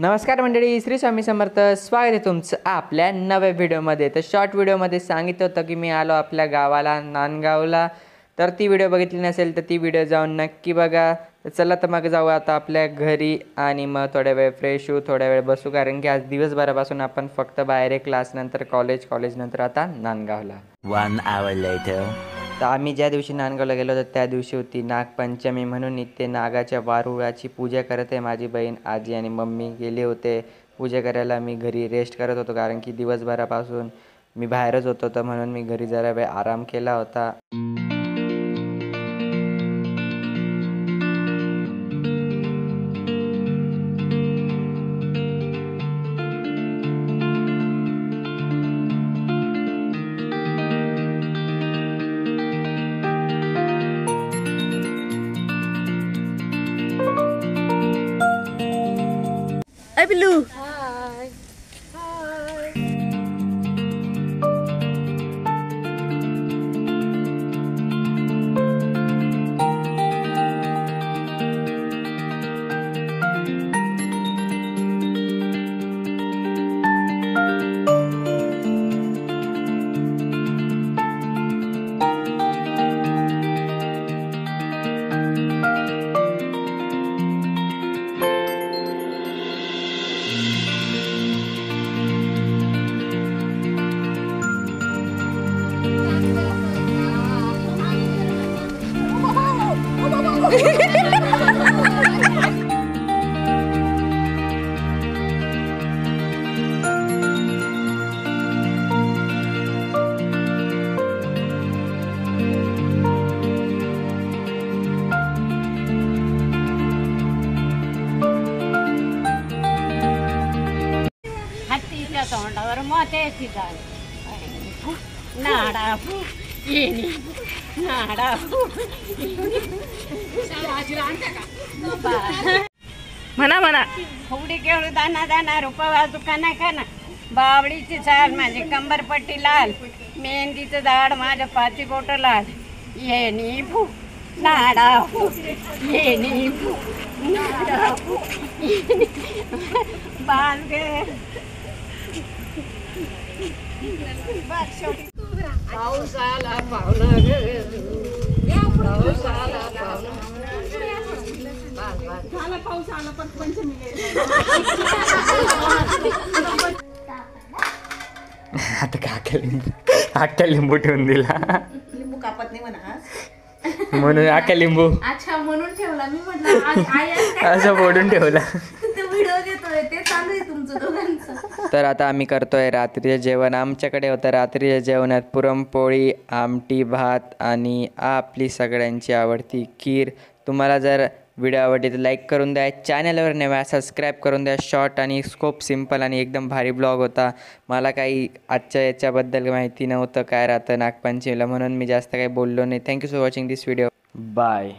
नमस्कार मंडळी, श्री स्वामी समर्थ. स्वागत आहे तुमचं आपल्या नव्या व्हिडिओमध्ये. तर शॉर्ट व्हिडिओमध्ये सांगितलं होतं की मी आलो आपल्या गावाला नांदगावला. तर ती व्हिडिओ बघितली नसेल तर ती व्हिडिओ जाऊन नक्की बघा. तर चला तर मग जाऊ आता आपल्या घरी आणि मग थोड्या वेळ फ्रेश होऊ, थोड्या वेळ बसू, कारण की आज दिवसभरापासून आपण फक्त बाहेर आहे, क्लासनंतर कॉलेजनंतर आता नांदगावला. 1 hour later. तर आम्ही ज्या दिवशी नांदगावला गेलो होतो त्या दिवशी होती नागपंचमी, म्हणून इथे नागाच्या वारुळाची पूजा करत आहे माझी बहीण, आजी आणि मम्मी गेले होते पूजा करायला. मी घरी रेस्ट करत होतो कारण की दिवसभरापासून मी बाहेरच होतो, तर म्हणून मी घरी जरा वेळ आराम केला होता. Ay, Bilu. हत्तीच्या तोंडावर मोत्याची जाळ नाडा येणी नाडा म्हणा म्हणा. फुगडी खेळू दाना दाना रुपवा दुकाना खाना बावडीची चाल माझी कंबरपट्टी लाल मेहंदीचं झाड माझ्या पाची बोट लाल येणी फू नाडा फू येणी फू नाडा फू बाल गे पाऊस आला पाहुणा पाऊस आला आता आख्या लिंबू ठेवून दिला लिंबू कापत नाही म्हणा. म्हणून आख्या लिंबू अच्छा, म्हणून ठेवला मी म्हटलं असं फोडून ठेवला. व्हिडिओ घेतोय ते चालू आहे तुमचं दोघांचं. तर आता आम्ही करतोय रात्रीचं जेवण. आमच्याकडे होतं रात्रीच्या जेवणात पुरणपोळी, आमटी, भात आणि आपली सगळ्यांची आवडती खीर. तुम्हाला जर व्हिडिओ आवडली तर लाईक करून द्या, चॅनलवर नव्या सबस्क्राईब करून द्या. शॉर्ट आणि खूप सिम्पल आणि एकदम भारी ब्लॉग होता. मला काही आजच्या याच्याबद्दल माहिती नव्हतं काय राहतं नागपंचमीला, म्हणून मी जास्त काही बोललो नाही. Thank you for watching this video. Bye.